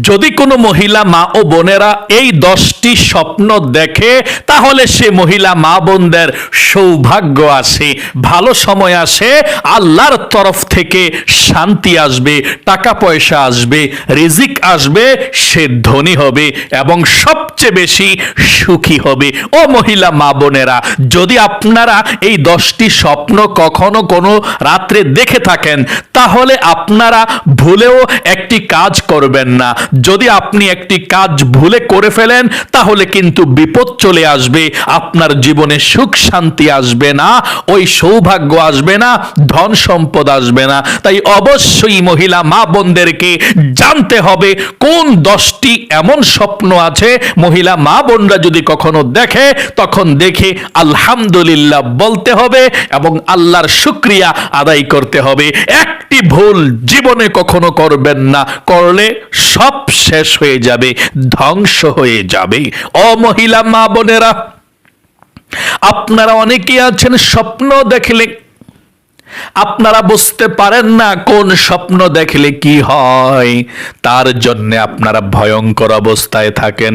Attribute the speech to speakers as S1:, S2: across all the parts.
S1: যদি কোনো মহিলা মা ও বোনেরা এই 10টি স্বপ্ন দেখে, তাহলে সে মহিলা মা বোনদের সৌভাগ্য আসে, ভালো সময় আসে, আল্লাহর তরফ থেকে শান্তি আসবে, টাকা পয়সা আসবে, রিজিক আসবে, সে ধনী হবে এবং সবচেয়ে বেশি সুখী হবে। ও মহিলা মা বোনেরা, যদি আপনারা এই 10টি স্বপ্ন কখনো কোনো রাত্রে দেখে থাকেন, তাহলে আপনারা ভুলেও একটি কাজ করবেন না। যদি আপনি একটি কাজ ভুলে করে ফেলেন, তাহলে কিন্তু বিপদ চলে আসবে, আপনার জীবনে সুখ শান্তি আসবে না, ওই সৌভাগ্য আসবে না, ধন সম্পদ আসবে না। তাই অবশ্যই মহিলা মা বোনদেরকে জানতে হবে কোন 10টি এমন স্বপ্ন আছে মহিলা মা বোনরা যদি কখনো দেখে, তখন দেখে আলহামদুলিল্লাহ বলতে হবে এবং আল্লাহর শুকরিয়া আদায় করতে হবে। একটি ভুল জীবনে কখনো করবেন না, করলে সব শেষ হয়ে যাবে, ধ্বংস হয়ে যাবে। ও মহিলা মা বোনেরা, আপনারা অনেকেই আছেন স্বপ্ন দেখলে আপনারা বুঝতে পারেন না কোন স্বপ্ন দেখলে কি হয়, তার জন্য আপনারা ভয়ঙ্কর অবস্থায় থাকেন,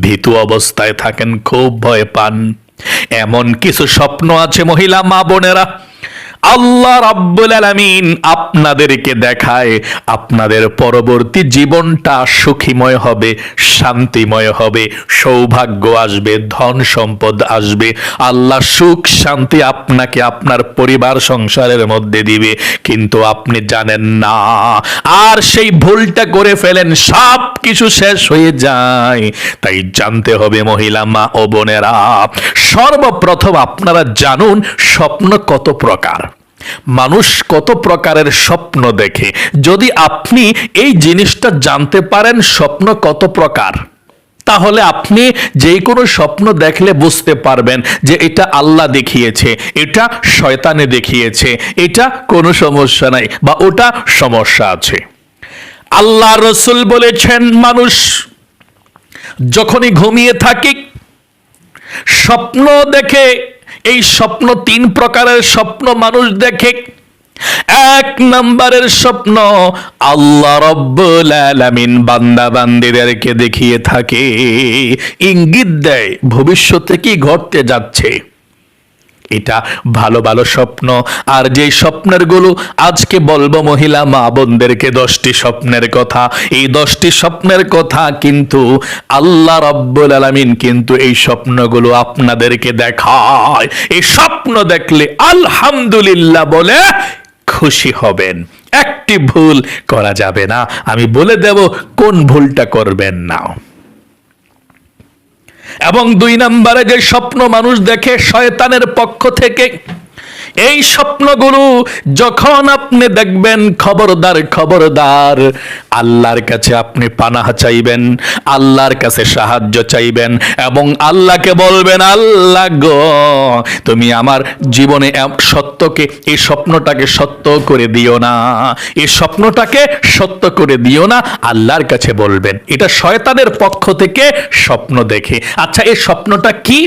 S1: ভীতু অবস্থায় থাকেন, খুব ভয় পান। এমন কিছু স্বপ্ন আছে মহিলা মা বোনেরা, আল্লাহ রাব্বুল আলামিন আপনাদেরকে দেখায় আপনাদের পরবর্তী জীবনটা সুখীময় হবে, শান্তিময় হবে, সৌভাগ্য আসবে, ধন সম্পদ আসবে, আল্লাহ সুখ শান্তি আপনাকে আপনার পরিবার সংসারের মধ্যে দিবে, কিন্তু আপনি জানেন না, আর সেই ভুলটা করে ফেলেন, সব কিছু শেষ হয়ে যায়। তাই জানতে হবে মহিলা মা ও বোনেরা, সর্বপ্রথম আপনারা জানুন স্বপ্ন কত প্রকার, মানুষ কত প্রকারের স্বপ্ন দেখে। যদি আপনি এই জিনিসটা জানতে পারেন স্বপ্ন কত প্রকার, তাহলে আপনি যে কোনো স্বপ্ন দেখলে বুঝতে পারবেন যে এটা আল্লাহ দেখিয়েছে, এটা শয়তানে দেখিয়েছে, এটা কোনো সমস্যা নাই বা ওটা সমস্যা আছে। আল্লাহ রসুল বলেছেন, মানুষ যখনই ঘুমিয়ে থাকে স্বপ্ন দেখে, এই স্বপ্ন 3 প্রকারের স্বপ্ন মানুষ দেখে। 1 নম্বরের স্বপ্ন আল্লাহ রাব্বুল আলামিন বান্দা বান্দীদেরকে দেখিয়ে থাকে, ইঙ্গিত দেয় ভবিষ্যতে কি ঘটতে যাচ্ছে। এটা ভালো ভালো স্বপ্ন। আর যে স্বপ্নের গুলো আজকে বলবো মহিলা মা বোনদেরকে 10টি স্বপ্নের কথা, এই 10টি স্বপ্নের কথা কিন্তু আল্লাহ রাব্বুল আলামিন কিন্তু এই স্বপ্নগুলো আপনাদেরকে দেখায়। এই স্বপ্ন দেখলে আলহামদুলিল্লাহ বলে খুশি হবেন, একটি ভুল করা যাবে না। আমি বলে দেব কোন ভুলটা করবেন না। এবং 2 নম্বরে যে স্বপ্ন মানুষ দেখে শয়তানের পক্ষ থেকে, এই স্বপ্নগুলো যখন আপনি দেখবেন, খবরদার খবরদার আল্লাহর কাছে আপনি পানাহ চাইবেন, আল্লাহর কাছে সাহায্য চাইবেন এবং আল্লাহকে বলবেন, আল্লাহ গো তুমি আমার জীবনে সত্যকে, এই স্বপ্নটাকে সত্য করে দিও না, এই স্বপ্নটাকে সত্য করে দিও না, আল্লাহর কাছে বলবেন। এটা শয়তানের পক্ষ থেকে স্বপ্ন দেখে। আচ্ছা, এই স্বপ্নটা কি?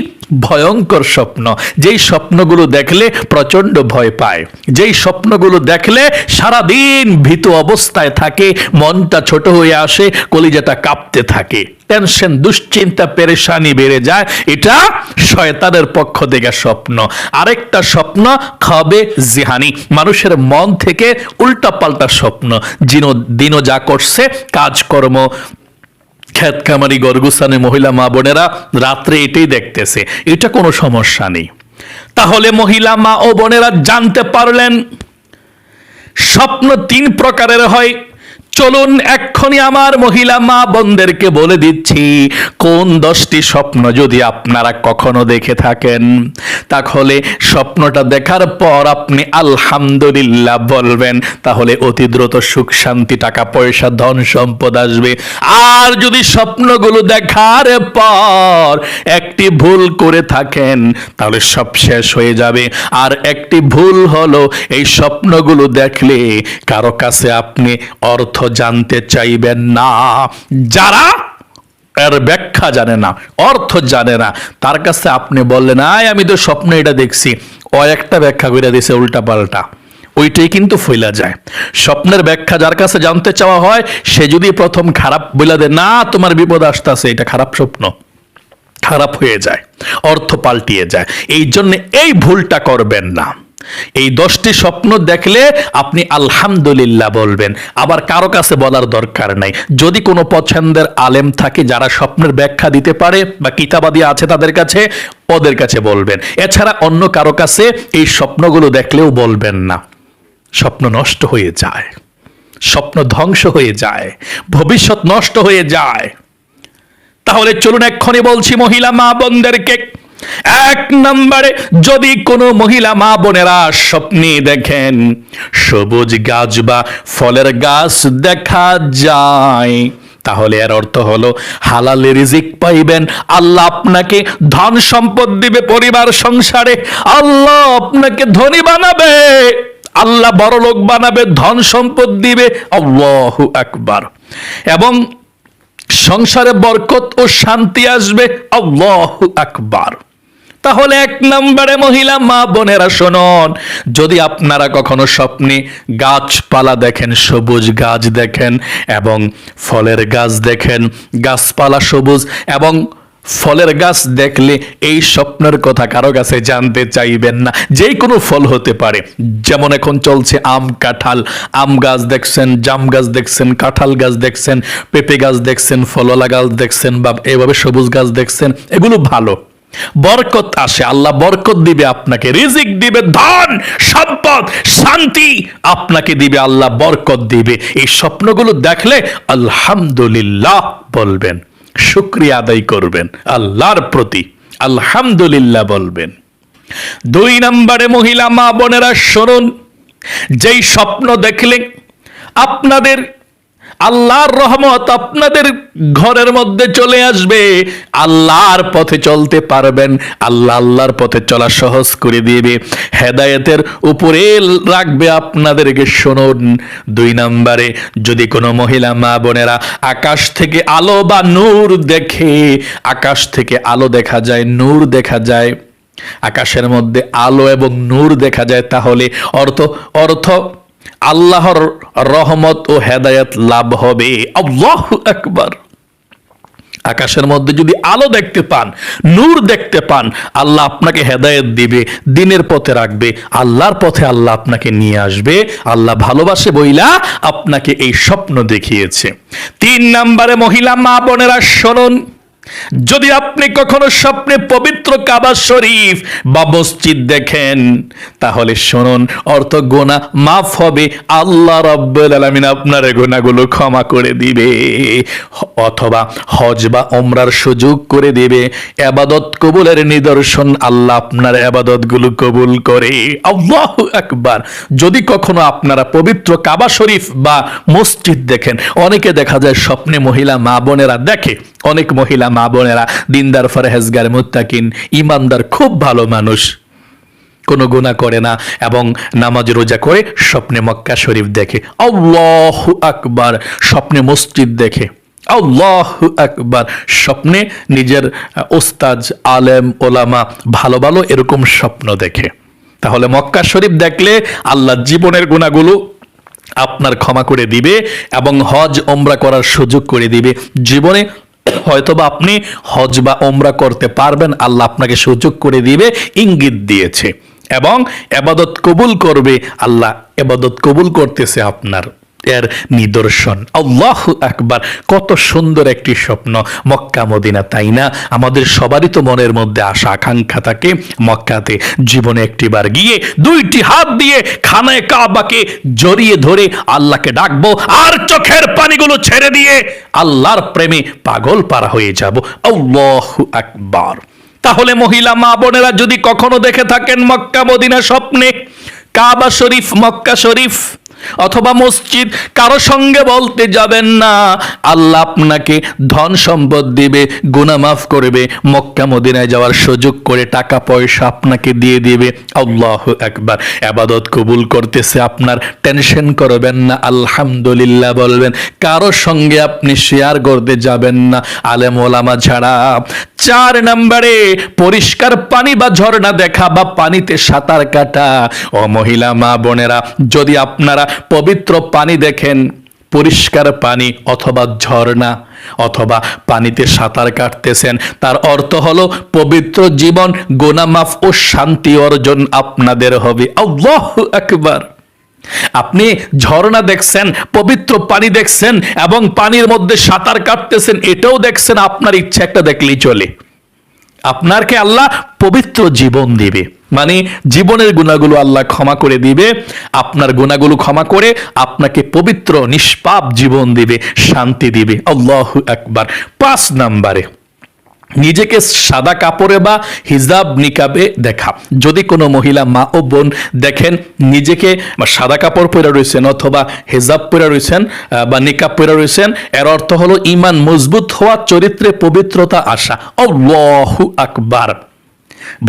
S1: ভয়ঙ্কর স্বপ্ন। যেই স্বপ্নগুলো দেখলে প্রচন্ড ভয় পায়, যেই স্বপ্নগুলো দেখলে সারাদিন ভীত অবস্থায় থাকে, মনটা ছোট হয়ে আসে, কলিজাটা কাঁপতে থাকে, টেনশন দুশ্চিন্তা পেরেশানি বেড়ে যায়, এটা শয়তানের পক্ষ থেকে স্বপ্ন। আরেকটা স্বপ্ন খাবে জিহানি, মানুষের মন থেকে উল্টাপাল্টা স্বপ্ন, দিনও যা করছে কাজকর্ম, ক্ষেত খামারি গরগুসানে মহিলা মা বোনেরা রাত্রে এটাই দেখতেছে, এটা কোনো সমস্যা নেই। তাহলে মহিলা মা ও বোনেরা জানতে পারলেন স্বপ্ন 3 প্রকারের হয়। চলুন এক্ষুনি আমার মহিলা মা বোনদেরকে বলে দিচ্ছি কোন 10টি স্বপ্ন যদি আপনারা কখনো দেখে থাকেন, তাহলে স্বপ্নটা দেখার পর আপনি আলহামদুলিল্লাহ বলবেন, তাহলে অতি দ্রুত সুখ শান্তি, টাকা পয়সা, ধন সম্পদ আসবে। আর যদি স্বপ্নগুলো দেখার পর একটি ভুল করে থাকেন, তাহলে সব শেষ হয়ে যাবে। আর একটি ভুল হলো, এই স্বপ্নগুলো দেখলে কারো কাছে আপনি অর্থ জানতে চাইবেন না। যারা এর ব্যাখ্যা জানে না, অর্থ জানে না, তার কাছে আপনি বললেন, আমি তো স্বপ্নে এটা দেখছি, ও একটা ব্যাখ্যা করে দিয়েছে উল্টা পাল্টা, ওইটাই কিন্তু ফইলা যায়। স্বপ্নের ব্যাখ্যা যার কাছে জানতে চাওয়া হয়, সে যদি প্রথম খারাপ বইলা দেয়, না তোমার বিপদ আসতেছে, এটা খারাপ স্বপ্ন, খারাপ হয়ে যায়, অর্থ পাল্টিয়ে যায়। এই জন্য এই ভুলটা করবেন না। এই 10টি স্বপ্ন দেখলে আপনি আলহামদুলিল্লাহ বলবেন, আবার কারো কাছে বলার দরকার নাই। যদি কোনো পছন্দের আলেম থাকে যারা স্বপ্নের ব্যাখ্যা দিতে পারে বা কিতাবাদি আছে তাদের কাছে, ওদের কাছে বলবেন। এছাড়া অন্য কারো কাছে এই স্বপ্নগুলো দেখলেও বলবেন না। স্বপ্ন নষ্ট হয়ে যায়, স্বপ্ন ধ্বংস হয়ে যায়, ভবিষ্যৎ নষ্ট হয়ে যায়। তাহলে চলুন এক্ষুনি বলছি মহিলা মা বোনদেরকে। 1 নম্বরে, যদি কোনো মহিলা মা বোনেরা স্বপ্নে দেখেন সবুজ গাছ বা ফলের গাছ দেখা যায়, তাহলে এর অর্থ হলো হালাল রিজিক পাইবেন, আল্লাহ আপনাকে ধন সম্পদ দিবে, পরিবার সংসারে আল্লাহ আপনাকে ধনী বানাবে, আল্লাহ বড় লোক বানাবে, ধন সম্পদ দিবে। আল্লাহু আকবার। এবং সংসারে বরকত ও শান্তি আসবে। আল্লাহু আকবার। তাহলে 1 নম্বরে মহিলা মা বোনেরা শুনুন, যদি আপনারা কখনো স্বপ্নে গাছপালা দেখেন, সবুজ গাছ দেখেন এবং ফলের গাছ দেখেন, গাছপালা সবুজ এবং ফলের গাছ দেখলে এই স্বপ্নের কথা কারো কাছে জানতে চাইবেন না। যে কোনো ফল হতে পারে, যেমন এখন চলছে আম, কাঁঠাল। আম গাছ দেখছেন, জাম গাছ দেখছেন, কাঁঠাল গাছ দেখছেন, পেঁপে গাছ দেখছেন, ফললা গাছ দেখছেন বা এভাবে সবুজ গাছ দেখছেন, এগুলো ভালো, বরকত আসে, আল্লাহ বরকত দিবে, আপনাকে রিজিক দিবে, ধন সম্পদ শান্তি আপনাকে দিবে, আল্লাহ বরকত দিবে। এই স্বপ্নগুলো দেখলে আলহামদুলিল্লাহ বলবেন, শুকরিয়া আদায় করবেন আল্লাহর প্রতি, আলহামদুলিল্লাহ বলবেন। 2 নম্বরে মহিলা মা বোনেরা শুনুন, যেই স্বপ্ন দেখলে আপনাদের আল্লাহর রহমত আপনাদের ঘরের মধ্যে চলে আসবে, আল্লাহর পথে চলতে পারবেন, আল্লাহ আল্লাহর পথে চলা সহজ করে দিবে, হেদায়েতের উপরে রাখবে আপনাদেরকে। শুনুন, 2 নম্বরে, যদি কোনো মহিলা মা বোনেরা আকাশ থেকে আলো বা নূর দেখে, আকাশ থেকে আলো দেখা যায়, নূর দেখা যায়, আকাশের মধ্যে আলো এবং নূর দেখা যায়, তাহলে অর্থ আল্লাহর রহমত ও হেদায়েত লাভ হবে। আল্লাহু আকবার। আকাশের মধ্যে যদি আলো দেখতে পান, নূর দেখতে পান, আল্লাহ আপনাকে হেদায়েত দিবে, দিনের পথে রাখবে, আল্লাহর পথে আল্লাহ আপনাকে নিয়ে আসবে। আল্লাহ ভালোবাসে বইলা আপনাকে এই স্বপ্ন দেখিয়েছে। 3 নম্বরে মহিলা মা বোনেরা শুনুন, যদি আপনি কখনো স্বপ্নে পবিত্র কাবা শরীফ বা মসজিদ দেখেন, তাহলে শুনুন, অর্থ গুনাহ মাফ হবে, আল্লাহ রাব্বুল আলামিন আপনার গুনাহগুলো ক্ষমা করে দিবে, অথবা হজ বা ওমরার সুযোগ করে দিবে। ইবাদত কবুলের নিদর্শন, আল্লাহ আপনার ইবাদতগুলো কবুল করে। আল্লাহু আকবার। যদি কখনো আপনারা পবিত্র কাবা শরীফ বা মসজিদ দেখেন, অনেকে দেখা যায় স্বপ্নে মহিলা মা বোনেরা দেখে, অনেক মহিলা মা বোনেরা দিনদার, ফরহেজগার, মুত্তাকিন, ইমানদার, খুব ভালো মানুষ, কোনো গুনাহ করে না এবং নামাজ রোজা করে স্বপ্নে মক্কা শরীফ দেখে। আল্লাহু আকবার। স্বপ্নে মসজিদ দেখে। আল্লাহু আকবার। স্বপ্নে নিজের ওস্তাদ, আলেম, ওলামা, ভালো ভালো এরকম স্বপ্ন দেখে। তাহলে মক্কা শরীফ দেখলে আল্লাহ জীবনের গুনাহগুলো আপনার ক্ষমা করে দিবে এবং হজ ওমরা করার সুযোগ করে দিবে। জীবনে হয়তোবা আপনি হজ বা ওমরা করতে পারবেন, আল্লাহ আপনাকে সুযোগ করে দিবে, ইঙ্গিত দিয়েছে, এবং ইবাদত কবুল করবে, আল্লাহ ইবাদত কবুল করতেছে আপনার, এর নিদর্শন। আল্লাহু আকবার। কত সুন্দর একটি স্বপ্ন, মক্কা মদিনা, তাই না? আমাদের সবারই তো মনের মধ্যে আশা আকাঙ্ক্ষা থাকে মক্কাতে জীবনে একটিবার গিয়ে 2টি হাত দিয়ে খানায়ে কাবাকে জড়িয়ে ধরে আল্লাহকে ডাকবো আর চোখের পানিগুলো ছেড়ে দিয়ে আল্লাহর প্রেমে পাগল পারা হয়ে যাব। আল্লাহু আকবার। তাহলে মহিলা মা বোনেরা যদি কখনো দেখে থাকেন মক্কা মদিনা স্বপ্নে, কাবা শরীফ, মক্কা শরীফ অথবা মসজিদ, কারো সঙ্গে বলতে যাবেন না, আল্লাহ আপনাকে ধন সম্পদ দিবে, গুনাহ মাফ করবে, মক্কা মদিনায় যাওয়ার সুযোগ করে টাকা পয়সা আপনাকে দিয়ে দিবে। আল্লাহু আকবার। ইবাদত কবুল করতেছে আপনার, টেনশন করবেন না, আলহামদুলিল্লাহ বলবেন। কারো সঙ্গে আপনি শেয়ার করতে যাবেন না, আলেম ওলামা ছাড়া 4 নম্বরে পরিষ্কার পানি বা ঝর্ণা দেখা বা পানিতে সাঁতার কাটা। ও মহিলা মা বোনেরা, যদি আপনারা পবিত্র পানি দেখেন, পরিষ্কার পানি অথবা ঝর্ণা অথবা পানিতে সাঁতার কাটতেছেন, তার অর্থ হলো পবিত্র জীবন, গুনাহ মাফ ও শান্তি অর্জন আপনাদের হবে। আল্লাহু আকবার। আপনি ঝর্ণা দেখছেন, পবিত্র পানি দেখছেন এবং পানির মধ্যে সাঁতার কাটতেছেন, এটাও দেখছেন, আপনার ইচ্ছা একটা দেখলেই চলে। আপনাকে আল্লাহ পবিত্র জীবন দিবে, মানে জীবনের গুনাহগুলো আল্লাহ ক্ষমা করে দিবে, আপনার গুনাহগুলো ক্ষমা করে আপনাকে পবিত্র নিষ্পাপ জীবন দিবে, শান্তি দিবে। আল্লাহু আকবার। 5 নম্বরে নিজেকে সাদা কাপড়ে বা হিজাব নিকাবে দেখা। যদি কোনো মহিলা মা ও বোন দেখেন নিজেকে সাদা কাপড় পরে রয়েছেন অথবা হিজাব পরে রয়েছেন বা নিকাব পরে রয়েছেন, এর অর্থ হলো ঈমান মজবুত হওয়া, চরিত্রে পবিত্রতা আসা। আল্লাহু আকবার।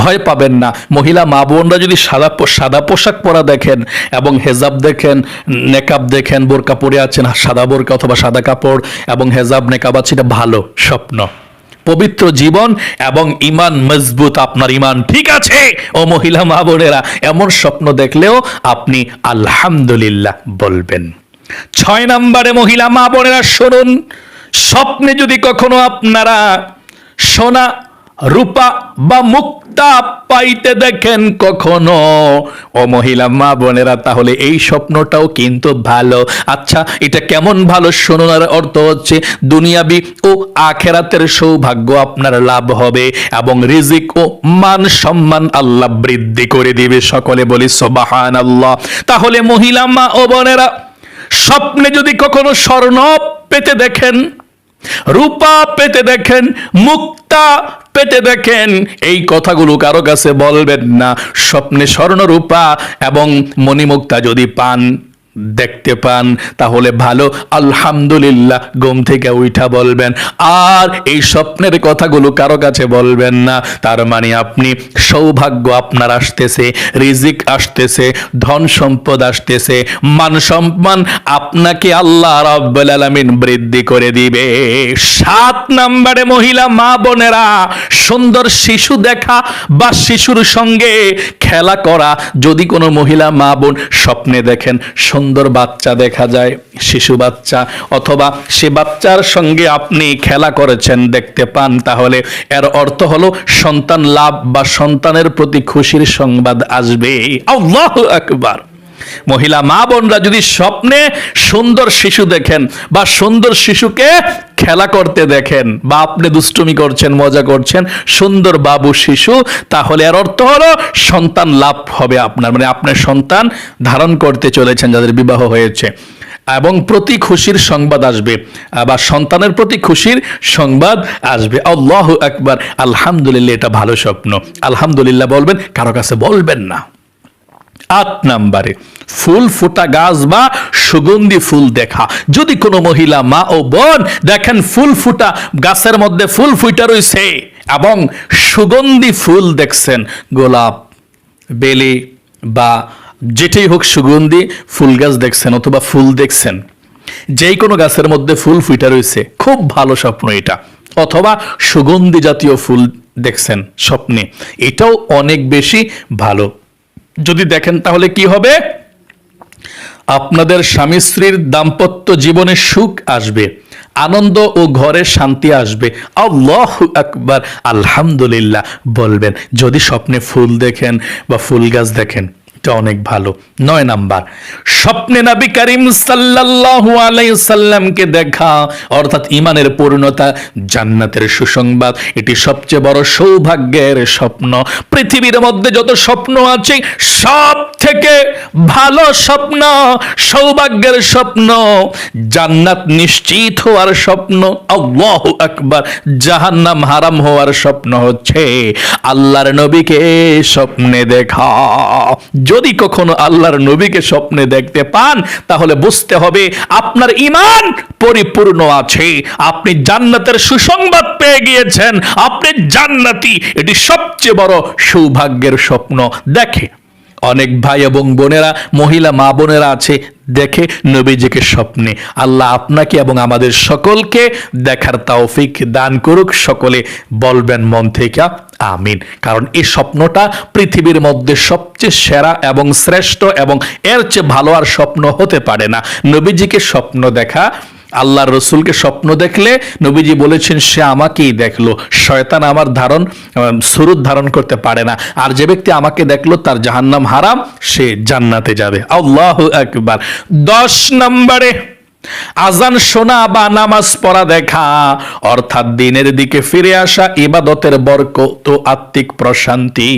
S1: ভয় পাবেন না। মহিলা মা বোনরা যদি সাদা পোশাক পরা দেখেন এবং হেজাব দেখেন, নেকাব দেখেন, বোরকা পরে আছেন, সাদা বোরকা অথবা সাদা কাপড় এবং হেজাব নেকাব আছে, এটা ভালো স্বপ্ন। পবিত্র জীবন এবং ঈমান মজবুত, আপনার ঈমান ঠিক আছে। ও মহিলা মা বোনেরা, এমন স্বপ্ন দেখলেও আপনি আলহামদুলিল্লাহ বলবেন। 6 নম্বরে মহিলা মা বোনেরা শুনুন, স্বপ্নে যদি কখনো আপনারা সোনা, রূপা বা মুক্তা পাইতে দেখেন কখনো, ও মহিলা মা বোনেরা, তাহলে এই স্বপ্নটাও কিন্তু ভালো। আচ্ছা, এটা কেমন ভালো শুনুন। আর অর্থ হচ্ছে দুনিয়াবি ও আখেরাতের সৌভাগ্য আপনার লাভ হবে এবং রিজিক ও মান সম্মান আল্লাহ বৃদ্ধি করে দিবে। সকলে বলি সুবহানাল্লাহ। তাহলে মহিলা মা ও বোনেরা, স্বপ্নে যদি কখনো স্বর্ণ পেতে দেখেন, রূপা পেতে দেখেন, মুক্তা পেতে দেখেন, এই কথাগুলো কারো কাছে বলবেন না। স্বপ্নে স্বর্ণ, রূপা এবং মণিমুক্তা যদি পান, দেখতে পান, তাহলে ভালো, আলহামদুলিল্লাহ ঘুম থেকে উঠা বলবেন। আর এই স্বপ্নের কথাগুলো কারো কাছে বলবেন না। তার মানে আপনি সৌভাগ্য আপনার আসতেছে, রিজিক আসতেছে, ধন সম্পদ আসতেছে, মান সম্মান আপনাকে আল্লাহ রাব্বুল আলামিন বৃদ্ধি করে দিবে। 7 নম্বরে মহিলা মা বোনেরা, সুন্দর শিশু দেখা বা শিশুর সঙ্গে খেলা করা। যদি কোনো মহিলা মা বোন স্বপ্নে দেখেন সুন্দর বাচ্চা দেখা যায়, শিশু বাচ্চা, অথবা সে বাচ্চার সঙ্গে আপনি খেলা করেছেন দেখতে পান, তাহলে এর অর্থ হলো সন্তান লাভ বা সন্তানের প্রতি খুশির সংবাদ আসবে। আল্লাহু আকবার। মহিলা মা বোনরা যদি স্বপ্নে সুন্দর শিশু দেখেন বা সুন্দর শিশুকে খেলা করতে দেখেন বা আপনি দুষ্টুমি করছেন, মজা করছেন, সুন্দর বাবু শিশু, তাহলে এর অর্থ হলো সন্তান লাভ হবে আপনার, মানে আপনার সন্তান ধারণ করতে চলেছেন যাদের বিবাহ হয়েছে, এবং প্রতি খুশির সংবাদ আসবে বা সন্তানের প্রতি খুশির সংবাদ আসবে। আল্লাহু আকবার। আলহামদুলিল্লাহ, এটা ভালো স্বপ্ন। আলহামদুলিল্লাহ বলবেন, কারো কাছে বলবেন না। 8 নম্বরে ফুল ফোটা গাছ বা সুগন্ধি ফুল দেখা। যদি কোনো মহিলা মা ও বোন দেখেন ফুল ফুটা গাছের মধ্যে ফুল ফুটা রয়েছে এবং সুগন্ধি ফুল দেখছেন, গোলাপ, বেলি বা যেটাই হোক সুগন্ধি ফুল গাছ দেখছেন অথবা ফুল দেখছেন, যেই কোনো গাছের মধ্যে ফুল ফুটা রয়েছে, খুব ভালো স্বপ্ন এটা। অথবা সুগন্ধি জাতীয় ফুল দেখছেন স্বপ্নে, এটাও অনেক বেশি ভালো। যদি দেখেন তাহলে কি হবে? আপনাদের স্বামী স্ত্রীর দাম্পত্য জীবনে সুখ আসবে, আনন্দ ও ঘরে শান্তি আসবে। আল্লাহু আকবার। আলহামদুলিল্লাহ বলবেন যদি স্বপ্নে ফুল দেখেন বা ফুল গাছ দেখেন, এটা অনেক ভালো। 9 নাম্বার, স্বপ্নে নবী করিম সাল্লাল্লাহু আলাইহি সাল্লামকে দেখা, অর্থাৎ ঈমানের পূর্ণতা, জান্নাতের সুসংবাদ। এটি সবচেয়ে বড় সৌভাগ্যের স্বপ্ন। পৃথিবীর মধ্যে যত স্বপ্ন আছে সব থেকে ভালো স্বপ্ন, সৌভাগ্যের স্বপ্ন, জান্নাত নিশ্চিত হওয়ার স্বপ্ন, আল্লাহু আকবার, জাহান্নাম হারাম হওয়ার স্বপ্ন হচ্ছে আল্লাহর নবীকে স্বপ্নে দেখা। যদি কখনো আল্লাহর নবীকে স্বপ্নে দেখতে পান, তাহলে বুঝতে হবে আপনার ঈমান পরিপূর্ণ আছে, আপনি জান্নাতের সুসংবাদ পেয়ে গিয়েছেন, আপনি জান্নাতি। এটি সবচেয়ে বড় সৌভাগ্যের স্বপ্ন। দেখে অনেক ভাই এবং বোনেরা, মহিলা মা বোনেরা আছে, দেখে নবীজিকে স্বপ্নে। আল্লাহ আপনাকে এবং আমাদের সকলকে দেখার তৌফিক দান করুক। সকলে বলবেন মন থেকে আমিন। কারণ এই স্বপ্নটা পৃথিবীর মধ্যে সবচেয়ে সেরা এবং শ্রেষ্ঠ, এবং এর চেয়ে ভালো আর স্বপ্ন হতে পারে না। নবীজিকে স্বপ্ন দেখা, আল্লাহর রসুলকে স্বপ্ন দেখলে নবীজি বলেছেন সে আমাকেই দেখলো, শয়তান আমার সুরত ধারণ করতে পারে না। আর যে ব্যক্তি আমাকে দেখলো তার জাহান্নাম হারাম, সে জান্নাতে যাবে। আল্লাহু আকবার। 10 নম্বরে আজান শোনা বা নামাজ পড়া দেখা, অর্থাৎ দিনের দিকে ফিরে আসা, ইবাদতের বরকত ও আত্মিক প্রশান্তি।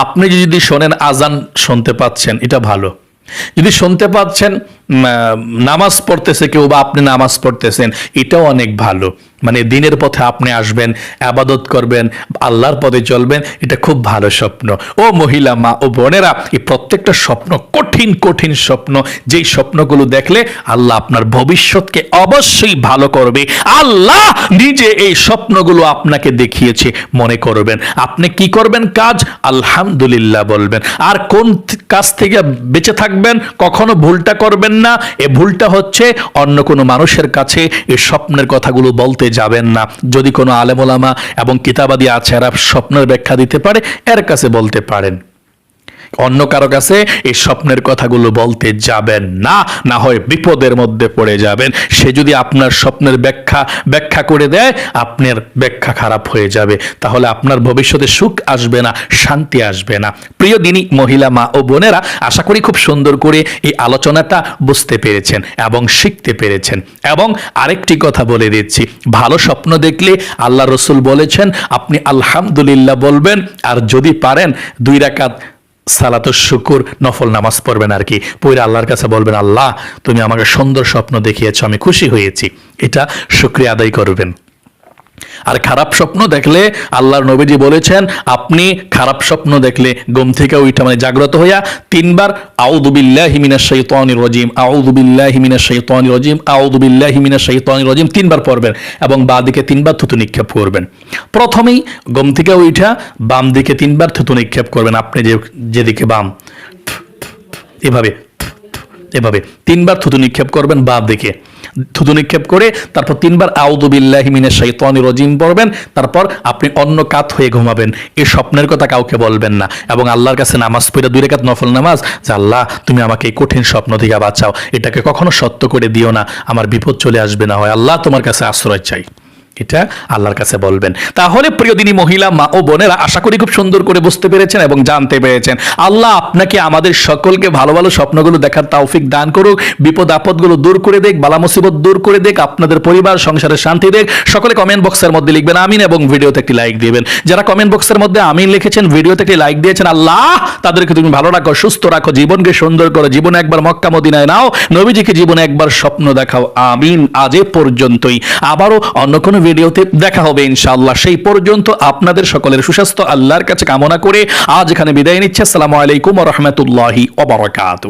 S1: আপনি যদি শোনেন আজান শুনতে পাচ্ছেন, এটা ভালো। যদি শুনতে পাচ্ছেন নামাজ পড়তেছে কেউ বা আপনি নামাজ পড়তেছেন, এটাও অনেক ভালো। মানে দিনের পথে আপনি আসবেন, আবাদত করবেন, আল্লাহর পথে চলবেন, এটা খুব ভালো স্বপ্ন। ও মহিলা মা ও বোনেরা, এই প্রত্যেকটা স্বপ্ন কঠিন কঠিন স্বপ্ন, যেই স্বপ্নগুলো দেখলে আল্লাহ আপনার ভবিষ্যৎকে অবশ্যই ভালো করবে। আল্লাহ নিজে এই স্বপ্নগুলো আপনাকে দেখিয়েছে মনে করবেন। আপনি কি করবেন? কাজ আলহামদুলিল্লাহ বলবেন। আর কোন কাজ থেকে বেঁচে থাকবেন? কখনো ভুলটা করবেন না। এই ভুলটা হচ্ছে অন্য কোনো মানুষের কাছে এই স্বপ্নের কথাগুলো বলতে যাবেন না। যদি কোনো আলেম ওলামা এবং কিতাবাদি আছে, এরা স্বপ্নের ব্যাখ্যা দিতে পারে, এর কাছে বলতে পারেন। অন্য কারো কাছে এই স্বপ্নের কথাগুলো বলতে যাবেন না, না হয় বিপদের মধ্যে পড়ে যাবেন। সে যদি আপনার স্বপ্নের ব্যাখ্যা করে দেয়, আপনার ব্যাখ্যা খারাপ হয়ে যাবে, তাহলে আপনার ভবিষ্যতে সুখ আসবে না, শান্তি আসবে না। প্রিয় দিনী মহিলা মা ও বোনেরা, আশা করি খুব সুন্দর করে এই আলোচনাটা বুঝতে পেরেছেন এবং শিখতে পেরেছেন। এবং আরেকটি কথা বলে দিচ্ছি, ভালো স্বপ্ন দেখলে আল্লাহ রসুল বলেছেন আপনি আলহামদুলিল্লাহ বলবেন। আর যদি পারেন 2 রাকাত সালাতুশ শুকুর নফল নামাজ পড়বেন আর কি, পড়ে আল্লাহর কাছে বলবেন আল্লাহ তুমি আমাকে সুন্দর স্বপ্ন দেখিয়েছো, আমি খুশি হয়েছি। এটা শুকরিয়া আদায় করবেন। আর খারাপ স্বপ্ন দেখলে আল্লাহর নবীজি বলেছেন, আপনি খারাপ স্বপ্ন দেখলে ঘুম থেকে উঠা মানে জাগ্রত হইয়া 3 বার আউযু বিল্লাহি মিনাশ শাইতানির রাজিম, আউযু বিল্লাহি মিনাশ শাইতানির রাজিম, আউযু বিল্লাহি মিনাশ শাইতানির রাজিম 3 বার পড়বেন এবং বাঁ দিকে 3 বার থুতু নিক্ষেপ করবেন। প্রথমেই ঘুম থেকে উঠা বাম দিকে 3 বার থুতু নিক্ষেপ করবেন। আপনি যেদিকে বাম, এভাবে 3 বার থুতু নিক্ষেপ করবেন বাম দিকে। থুতু নিক্ষেপ করে তারপর 3 বার আউযু বিল্লাহি মিনাশ শাইতানির রাজিম পড়বেন। তারপর আপনি অন্য কাত হয়ে ঘুমাবেন। এই স্বপ্নের কথা কাউকে বলবেন না এবং আল্লাহর কাছে নামাজ পড়ে 2 রাকাত নফল নামাজ, যে আল্লাহ তুমি আমাকে এই কঠিন স্বপ্ন থেকে বাঁচাও, এটাকে কখনো সত্য করে দিও না, আমার বিপদ চলে আসবে, না হয় আল্লাহ তোমার কাছে আশ্রয় চাই। এটা আল্লাহর কাছে বলবেন। তাহলে প্রিয় দিনী মহিলা মা ও বোনেরা, আশা করি খুব সুন্দর করে বুঝতে পেরেছেন এবং জানতে পেরেছেন। আল্লাহ আপনাকে আমাদের সকলকে ভালো ভালো স্বপ্নগুলো দেখার তৌফিক দান করুক, বিপদ আপদগুলো দূর করে দেখ, বালা মুসিবত দূর করে দেখ, আপনাদের পরিবার সংসারের শান্তি দেখ। সকলে কমেন্ট বক্সের মধ্যে লিখবেন আমিন এবং ভিডিওতে একটি লাইক দিবেন। যারা কমেন্ট বক্সের মধ্যে আমিন লিখেছেন, ভিডিওতে একটি লাইক দিয়েছেন, আল্লাহ তাদেরকে তুমি ভালো রাখো, সুস্থ রাখো, জীবনকে সুন্দর করো, জীবনে একবার মক্কা মদিনায় নাও, নবীজিকে জীবনে একবার স্বপ্ন দেখাও। আমিন। আজ এ পর্যন্তই, আবারও অন্য কোনো ভিডিওতে দেখা হবে ইনশাআল্লাহ। সেই পর্যন্ত আপনাদের সকলের সুস্বাস্থ্য আল্লাহর কাছে কামনা করে আজ এখানে বিদায় নিচ্ছি। আসসালামু আলাইকুম ওয়া রাহমাতুল্লাহি ওয়া বারাকাতুহু।